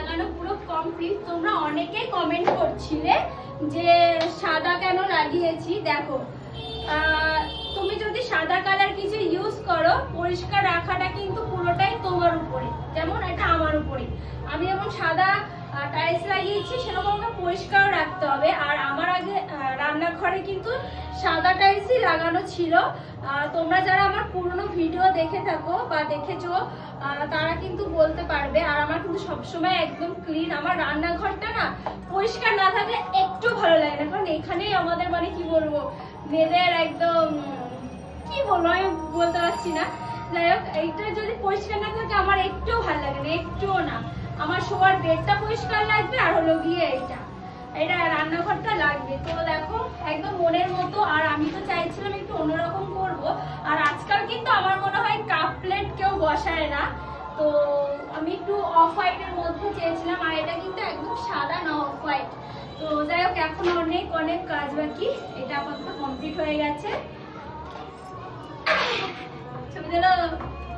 লাগানো পুরো কমপ্লিট। তোমরা অনেকেই কমেন্ট করছিলে যে সাদা কেন লাগিয়েছি। দেখো তুমি যদি সাদা কালার কিছু ইউজ করো, পরিষ্কার রাখাটা কিন্তু পুরোটাই তোমার উপরে, যেমন এটা আমার উপরে। আমি যেমন সাদা টাইলস লাগিয়েছি সেরকম আমাকে পরিষ্কার রাখতে হবে। আর আমার আগে রান্নাঘরে কিন্তু সাদা টাইলসই লাগানো ছিল। তোমরা যারা আমার পুরনো ভিডিও দেখে থাকো বা দেখেছো তারা কিন্তু বলতে পারবে। আর আমার কিন্তু সবসময় একদম ক্লিন, আমার রান্নাঘরটা না পরিষ্কার না থাকলে একটু ভালো লাগে না। কারণ এখানেই আমাদের মানে কি বলবো, মেয়েদের একদম কি বলবো আমি বলতে পারছি না। যাই হোক, এইটা যদি পরিষ্কার না থাকে আমার একটুও ভালো লাগে না, একটুও না। আমার শোয়ার বেডটা পরিষ্কার লাগবে আর হলো গিয়ে এটা রান্নাঘরটা লাগবে। তো দেখো একদম মনের মতো। আর আমি তো চাইছিলাম একটু অন্যরকম করবো। আর আজকাল কিন্তু আমার মনে হয় কাপ প্লেট কেউ বসায় না, তো আমি একটু অফ হোয়াইটের মধ্যে চেয়েছিলাম। আর এটা কিন্তু একদম সাদা না, অফ হোয়াইট। তো যাই হোক, এখন অনেক অনেক কাজ বাকি। এটা আপাতত কমপ্লিট হয়ে গেছে। ছবি দিল।